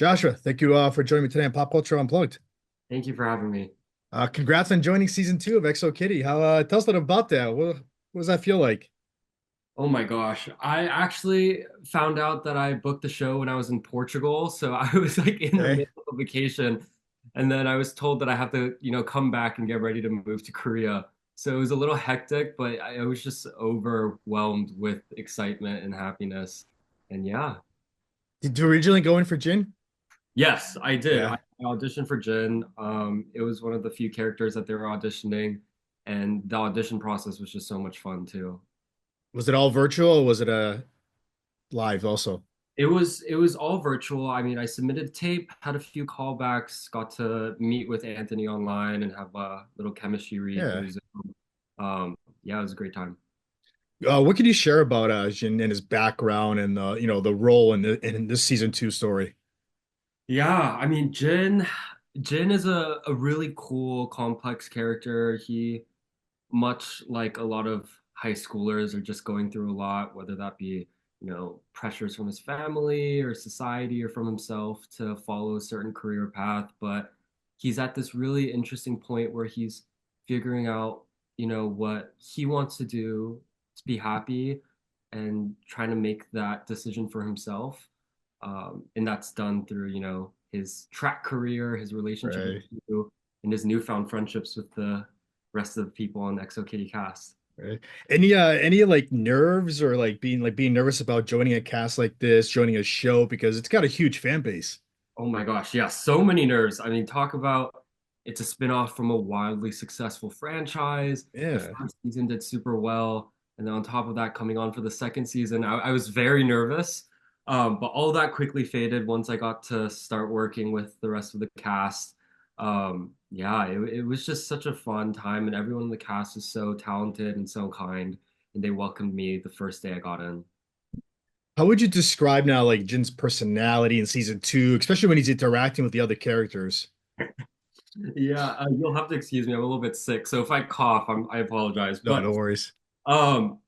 Joshua, thank you for joining me today on Pop Culture Unplugged. Thank you for having me. Congrats on joining season 2 of Exo Kitty. How tell us a little about that. What does that feel like? Oh my gosh. I actually found out that I booked the show when I was in Portugal. So I was like in the Okay. middle of vacation. And then I was told that I have to, come back and get ready to move to Korea. So it was a little hectic, but I was just overwhelmed with excitement and happiness. And yeah. Did you originally go in for Jin? Yes, I did. I Yeah. auditioned for Jin. It was one of the few characters that they were auditioning, and the audition process was just so much fun too. Was it all virtual or was it live also? It was all virtual. I mean, I submitted tape, had a few callbacks, got to meet with Anthony online and have a little chemistry read Yeah. through Zoom. Yeah, it was a great time. What can you share about Jin and his background and the role in this season 2 story? Yeah, I mean, Jin is a really cool, complex character. He, much like a lot of high schoolers, are just going through a lot, whether that be, pressures from his family or society or from himself to follow a certain career path. But he's at this really interesting point where he's figuring out, what he wants to do to be happy and trying to make that decision for himself. And that's done through, his track career, his relationship with Right. Q, and his newfound friendships with the rest of the people on Exo Kitty cast. Right. Any like nerves or like being nervous about joining a cast like this, joining a show because it's got a huge fan base. Oh my gosh, yeah, so many nerves. I mean, talk about it's a spinoff from a wildly successful franchise. The Yeah. first season did super well, and then on top of that, coming on for the second season, I was very nervous. But all that quickly faded once I got to start working with the rest of the cast. Yeah, it was just such a fun time, and everyone in the cast is so talented and so kind, and they welcomed me the first day I got in. How would you describe now like Jin's personality in season 2, especially when he's interacting with the other characters? Yeah, you'll have to excuse me. I'm a little bit sick, so if I cough, I apologize. No, But no worries. um,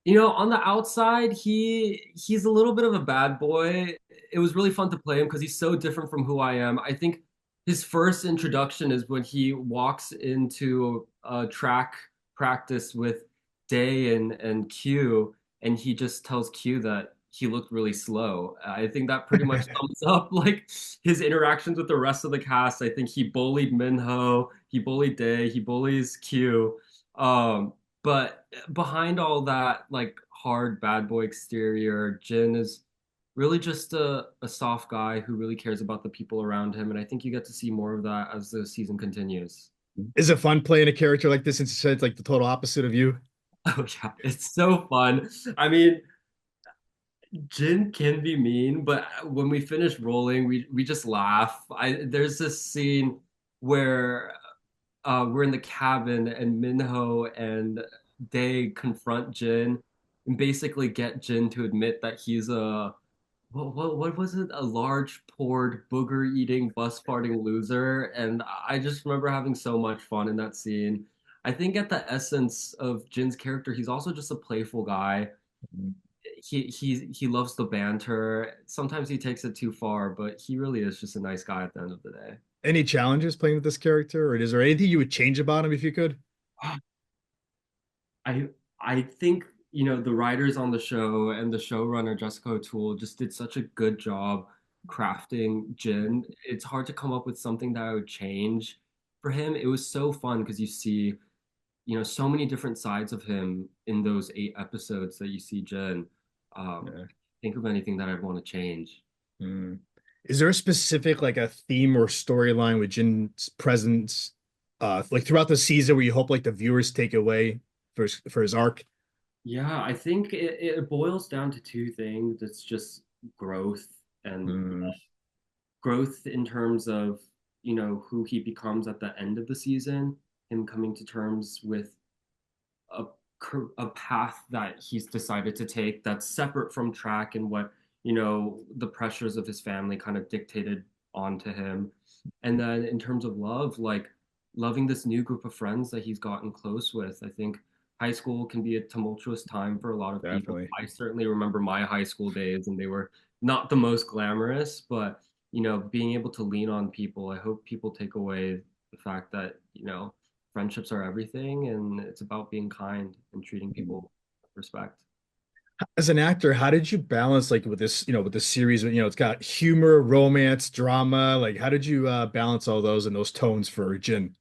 on the outside, he's a little bit of a bad boy. It was really fun to play him because he's so different from who I am. I think his first introduction is when he walks into a track practice with Day and Q, and he just tells Q that he looked really slow. I think that pretty much sums up like his interactions with the rest of the cast. I think he bullied Minho, he bullied Day, he bullies Q. But behind all that like hard bad boy exterior, Jin is really just a soft guy who really cares about the people around him. And I think you get to see more of that as the season continues. Is it fun playing a character like this since you said it's like the total opposite of you? Oh yeah, it's so fun. I mean, Jin can be mean, but when we finish rolling, we just laugh. There's this scene where we're in the cabin and Minho and Dae confront Jin and basically get Jin to admit that he's a what was it? A large poured booger eating bus farting loser. And I just remember having so much fun in that scene. I think at the essence of Jin's character, he's also just a playful guy. He loves the banter. Sometimes he takes it too far, but he really is just a nice guy at the end of the day. Any challenges playing with this character, or is there anything you would change about him if you could? I I think the writers on the show and the showrunner Jessica O'Toole just did such a good job crafting Jin. It's hard to come up with something that I would change for him. It was so fun because you see so many different sides of him in those 8 episodes that you see Jin. Yeah. Think of anything that I'd want to change. Hmm. Is there a specific like a theme or storyline with Jin's presence, like throughout the season where you hope like the viewers take away for his arc? Yeah, I think it boils down to two things. It's just growth and Hmm. growth in terms of who he becomes at the end of the season, him coming to terms with a a path that he's decided to take that's separate from track and what the pressures of his family kind of dictated onto him. And then in terms of love, like loving this new group of friends that he's gotten close with. I think high school can be a tumultuous time for a lot of people. Definitely. I certainly remember my high school days, and they were not the most glamorous, but being able to lean on people. I hope people take away the fact that, friendships are everything and it's about being kind and treating people with respect. As an actor, how did you balance like with this, with this series, it's got humor, romance, drama, like how did you balance all those and those tones for Jin?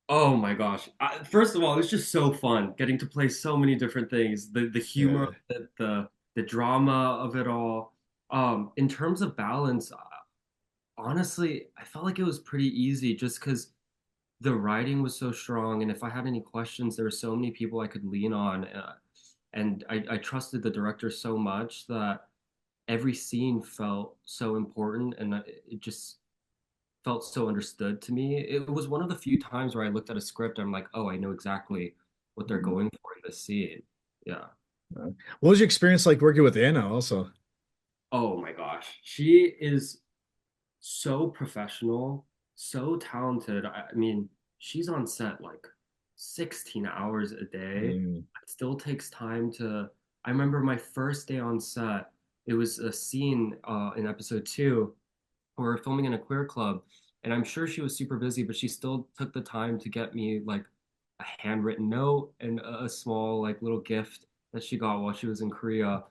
Oh my gosh. First of all, it's just so fun getting to play so many different things. The humor of Yeah. it, the drama of it all. In terms of balance, honestly, I felt like it was pretty easy just because the writing was so strong, and if I had any questions, there were so many people I could lean on, and I trusted the director so much that every scene felt so important, and it just felt so understood to me. It was one of the few times where I looked at a script, I'm like, oh, I know exactly what they're going for in this scene. Yeah. What was your experience like working with Anna also? Oh my gosh. She is so professional, so talented. I mean, she's on set like 16 hours a day. Mm, It still takes time to. I remember my first day on set, it was a scene in episode 2. We were filming in a queer club, and I'm sure she was super busy, but she still took the time to get me like a handwritten note and a small like little gift that she got while she was in Korea.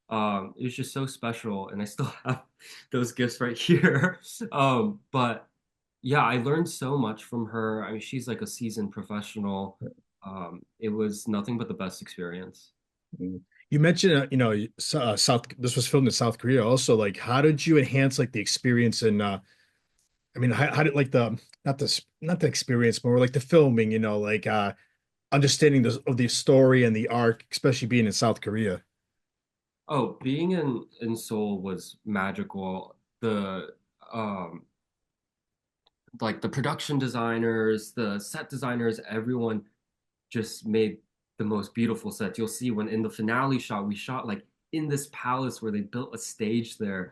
It was just so special, and I still have those gifts right here. But yeah, I learned so much from her. I mean, she's like a seasoned professional. It was nothing but the best experience. mm. You mentioned, South. This was filmed in South Korea. Also, like, how did you enhance like the experience and I mean, how did like the not the experience, more like the filming, like understanding the story and the arc, especially being in South Korea. Oh, being in Seoul was magical. The um like the production designers, the set designers, everyone just made the most beautiful sets. You'll see when in the finale shot, we shot like in this palace where they built a stage there.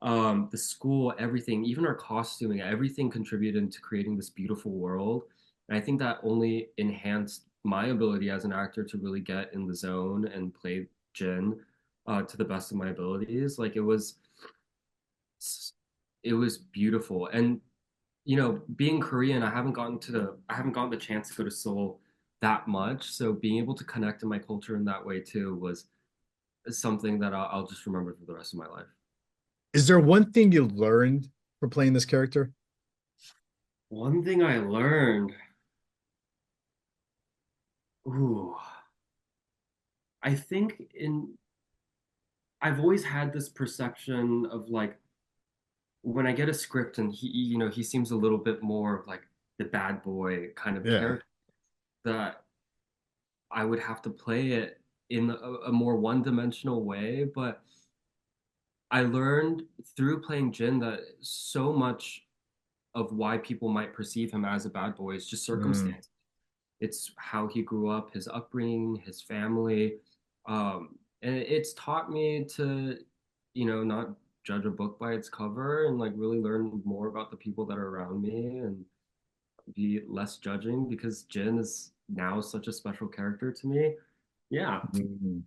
The school, everything, even our costuming, everything contributed to creating this beautiful world. And I think that only enhanced my ability as an actor to really get in the zone and play Jin to the best of my abilities. Like it was beautiful. And being Korean, I haven't gotten the chance to go to Seoul that much. So being able to connect to my culture in that way too was something that I'll just remember for the rest of my life. Is there one thing you learned from playing this character? One thing I learned, ooh, I think I've always had this perception of like when I get a script and he seems a little bit more of like the bad boy kind of Yeah. character that I would have to play it in a more one-dimensional way, but I learned through playing Jin that so much of why people might perceive him as a bad boy is just Mm, circumstance. It's how he grew up, his upbringing, his family. And it's taught me to, not judge a book by its cover and like really learn more about the people that are around me and be less judging because Jin is now such a special character to me. Yeah. mm.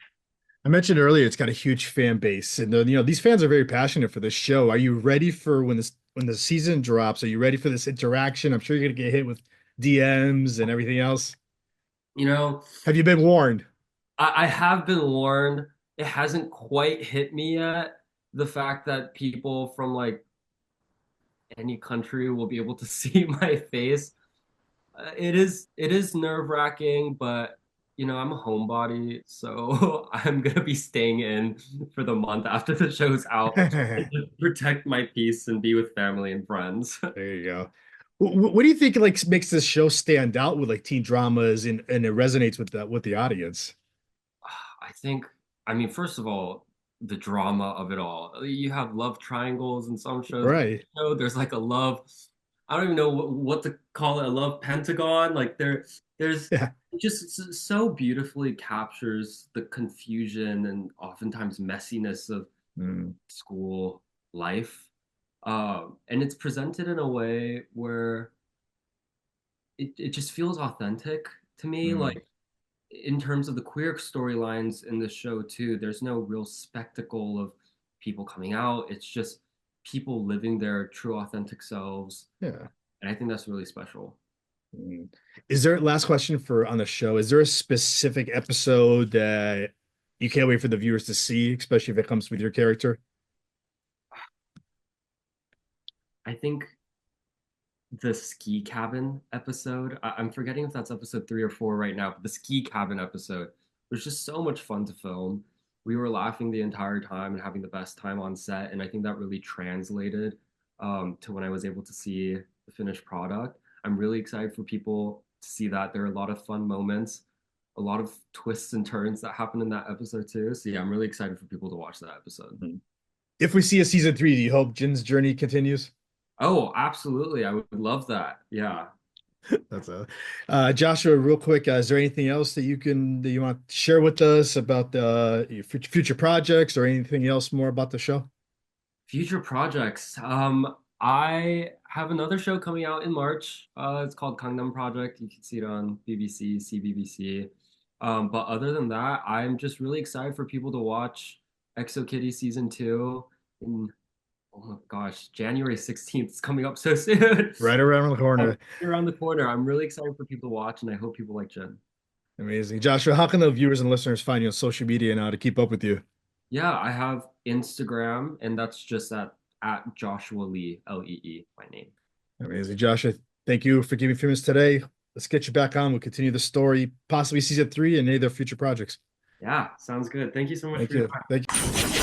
I mentioned earlier it's got a huge fan base, and these fans are very passionate for this show. Are you ready for when the season drops? Are you ready for this interaction? I'm sure you're gonna get hit with DMs and everything else. You know, Have you been warned? I have been warned. It hasn't quite hit me yet. The fact that people from like any country will be able to see my face. It is nerve-wracking, but I'm a homebody, so I'm gonna be staying in for the month after the show's out and There just protect my peace and be with family and friends. you go. What do you think like makes this show stand out with like teen dramas and it resonates with the audience? I think, I mean, first of all, the drama of it all. You have love triangles in some shows, but Right. there's like a love, I don't even know what to call it, a love pentagon. Like there's Yeah. it just so beautifully captures the confusion and oftentimes messiness of Mm, school life. And it's presented in a way where it just feels authentic to me. mm, Like in terms of the queer storylines in the show too, there's no real spectacle of people coming out. It's just people living their true authentic selves. Yeah. And I think that's really special. Mm. Is there, last question for on the show, is there a specific episode that you can't wait for the viewers to see, especially if it comes with your character? I think the ski cabin episode, I'm forgetting if that's episode 3 or 4 right now, but the ski cabin episode was just so much fun to film. We were laughing the entire time and having the best time on set. And I think that really translated to when I was able to see the finished product. I'm really excited for people to see that. There are a lot of fun moments, a lot of twists and turns that happen in that episode too. So yeah, I'm really excited for people to watch that episode. Mhm. If we see a season three, do you hope Jin's journey continues? Oh, absolutely. I would love that. Yeah. That's Joshua, real quick, is there anything else that you want to share with us about your future projects or anything else more about the show? Future projects. I have another show coming out in March. It's called Gangnam Project. You can see it on BBC, CBBC. But other than that, I'm just really excited for people to watch EXO Kitty season 2 in, oh my gosh, January 16th. It's coming up so soon. Right around the Right corner. around the corner. I'm really excited for people to watch, and I hope people like Jin. Amazing. Joshua, how can the viewers and listeners find you on social media now to keep up with you? Yeah, I have Instagram, and that's just at Joshua Lee, Lee, my name. Amazing. Joshua, thank you for giving me a few minutes today. Let's get you back on. We'll continue the story, possibly season three and any of their future projects. Yeah, sounds good. Thank you so much Thank for your you. time. Thank you.